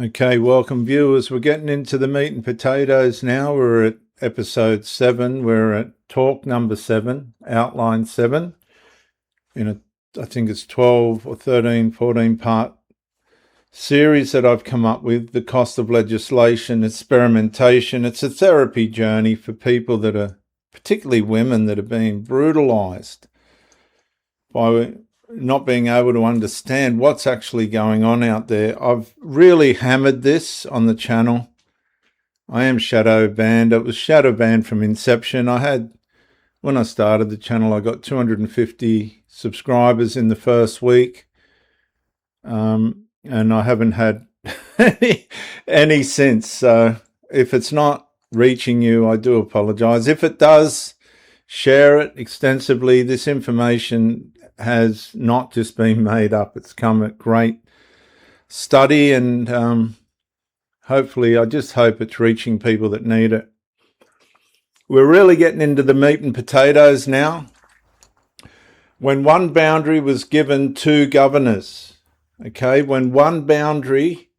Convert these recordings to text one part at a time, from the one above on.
Okay, welcome viewers. We're getting into the meat and potatoes now. We're at episode 7. We're at talk number 7, outline 7. I think it's 12 or 13, 14 part series that I've come up with. The cost of legislation, experimentation. It's a therapy journey for people that are, particularly women, that are being brutalized by not being able to understand what's actually going on out there. I've really hammered this on the channel. I am shadow banned. It was shadow banned from inception. When I started the channel, I got 250 subscribers in the first week. And I haven't had any since. So if it's not reaching you, I do apologize. If it does, share it extensively. This information has not just been made up. It's come at great study, and hopefully, I just hope it's reaching people that need it. We're really getting into the meat and potatoes now. When one boundary was given to governors, when one boundary,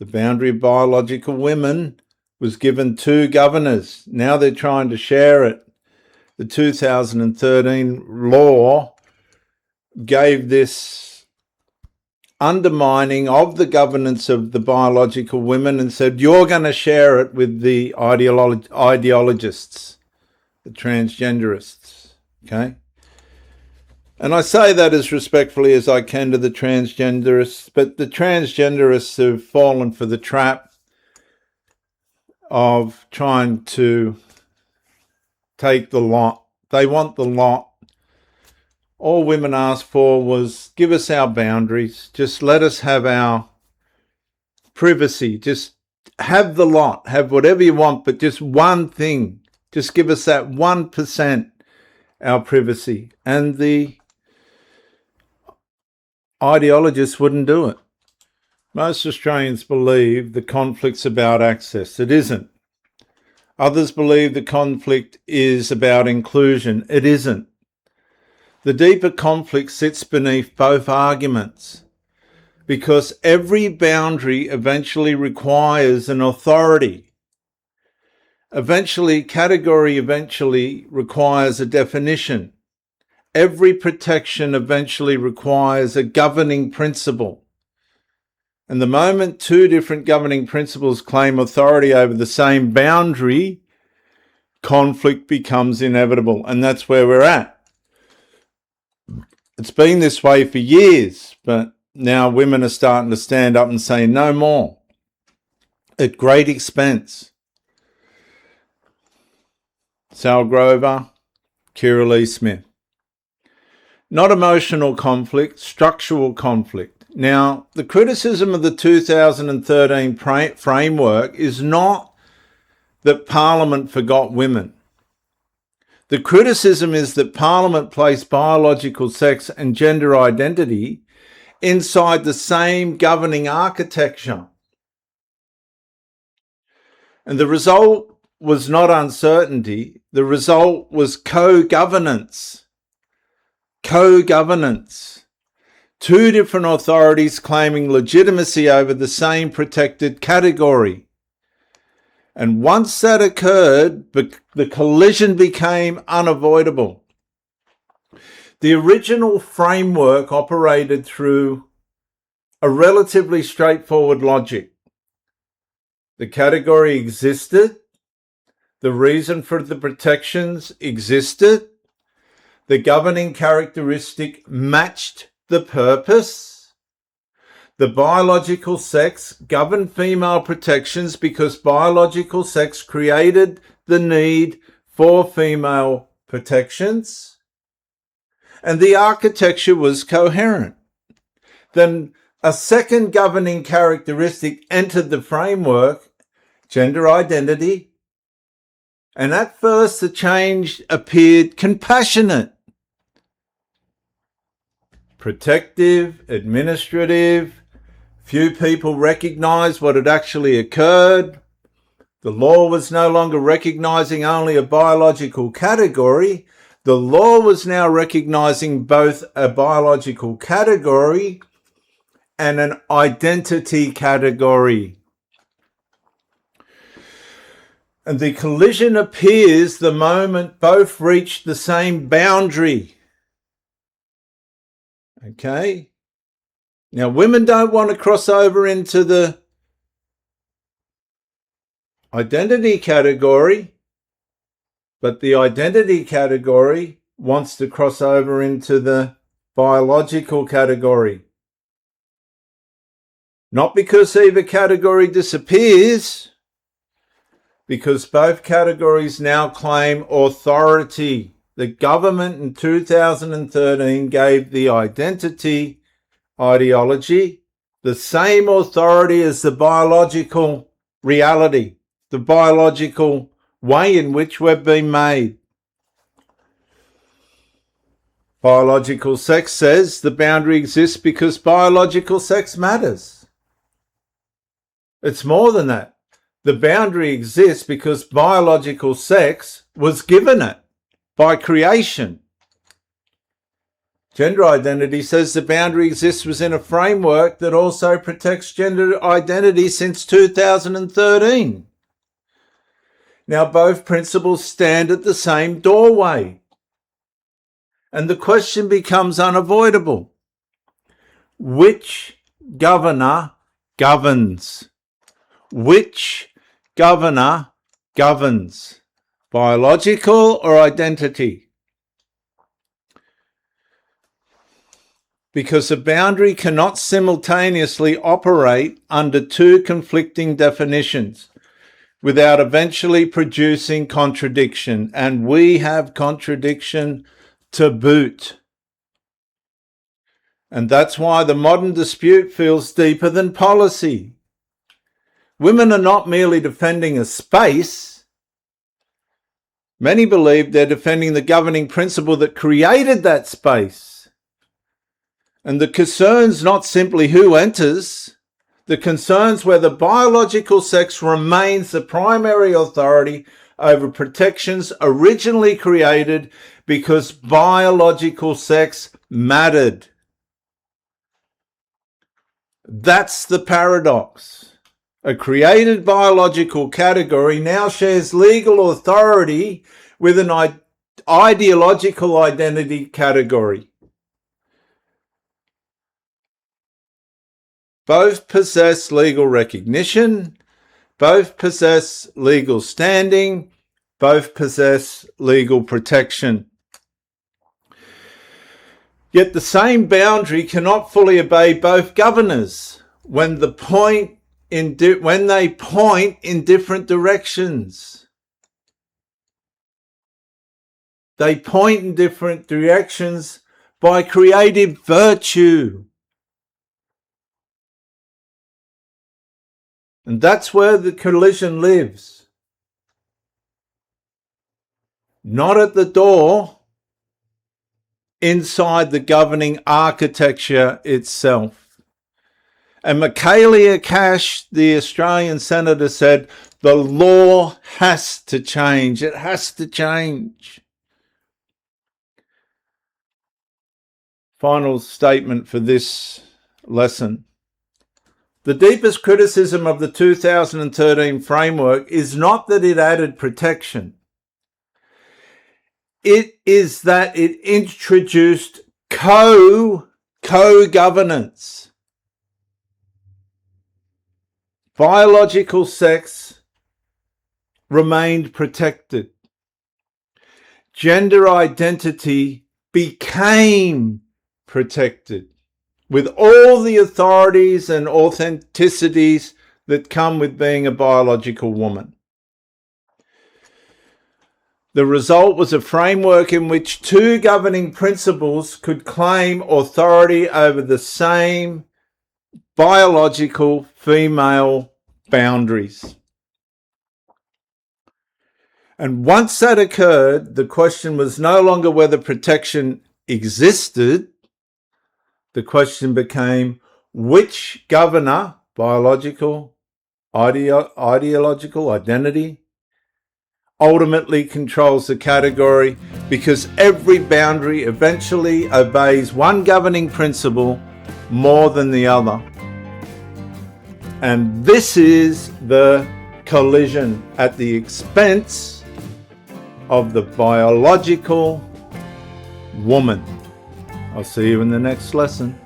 the boundary of biological women, was given to governors, now they're trying to share it. The 2013 law gave this undermining of the governance of the biological women and said, you're going to share it with the ideologists, the transgenderists, okay? And I say that as respectfully as I can to the transgenderists, but the transgenderists have fallen for the trap of trying to take the lot. They want the lot. All women asked for was, give us our boundaries. Just let us have our privacy. Just have the lot. Have whatever you want, but just one thing. Just give us that 1%, our privacy. And the ideologists wouldn't do it. Most Australians believe the conflict's about access. It isn't. Others believe the conflict is about inclusion. It isn't. The deeper conflict sits beneath both arguments, because every boundary eventually requires an authority. Category eventually requires a definition. Every protection eventually requires a governing principle. And the moment two different governing principles claim authority over the same boundary, conflict becomes inevitable. And that's where we're at. It's been this way for years, but now women are starting to stand up and say no more, at great expense. Sal Grover, Kira Lee Smith. Not emotional conflict, structural conflict. Now, the criticism of the 2013 framework is not that Parliament forgot women. The criticism is that Parliament placed biological sex and gender identity inside the same governing architecture. And the result was not uncertainty. The result was co-governance. Co-governance. Two different authorities claiming legitimacy over the same protected category. And once that occurred, the collision became unavoidable. The original framework operated through a relatively straightforward logic. The category existed. The reason for the protections existed. The governing characteristic matched the purpose. The biological sex governed female protections because biological sex created the need for female protections. And the architecture was coherent. Then a second governing characteristic entered the framework, gender identity. And at first the change appeared compassionate, protective, administrative. Few people recognized what had actually occurred. The law was no longer recognizing only a biological category. The law was now recognizing both a biological category and an identity category. And the collision appears the moment both reach the same boundary. Okay? Now, women don't want to cross over into the identity category, but the identity category wants to cross over into the biological category. Not because either category disappears, because both categories now claim authority. The government in 2013 gave the identity ideology the same authority as the biological reality, the biological way in which we've been made. Biological sex says the boundary exists because biological sex matters. It's more than that. The boundary exists because biological sex was given it by creation. Gender identity says the boundary exists within a framework that also protects gender identity since 2013. Now, both principles stand at the same doorway. And the question becomes unavoidable. Which governor governs? Which governor governs? Biological or identity? Because a boundary cannot simultaneously operate under two conflicting definitions without eventually producing contradiction. And we have contradiction to boot. And that's why the modern dispute feels deeper than policy. Women are not merely defending a space. Many believe they're defending the governing principle that created that space. And the concern's not simply who enters. The concern's whether biological sex remains the primary authority over protections originally created because biological sex mattered. That's the paradox. A created biological category now shares legal authority with an ideological identity category. Both possess legal recognition, both possess legal standing, both possess legal protection. Yet the same boundary cannot fully obey both governors when they point in different directions. They point in different directions by creative virtue. And that's where the collision lives. Not at the door, inside the governing architecture itself. And Michaelia Cash, the Australian senator, said, the law has to change. It has to change. Final statement for this lesson. The deepest criticism of the 2013 framework is not that it added protection. It is that it introduced co-governance. Biological sex remained protected. Gender identity became protected, with all the authorities and authenticities that come with being a biological woman. The result was a framework in which two governing principles could claim authority over the same biological female boundaries. And once that occurred, the question was no longer whether protection existed. The question became which governor, biological, ideological, identity, ultimately controls the category, because every boundary eventually obeys one governing principle more than the other. And this is the collision at the expense of the biological woman. I'll see you in the next lesson.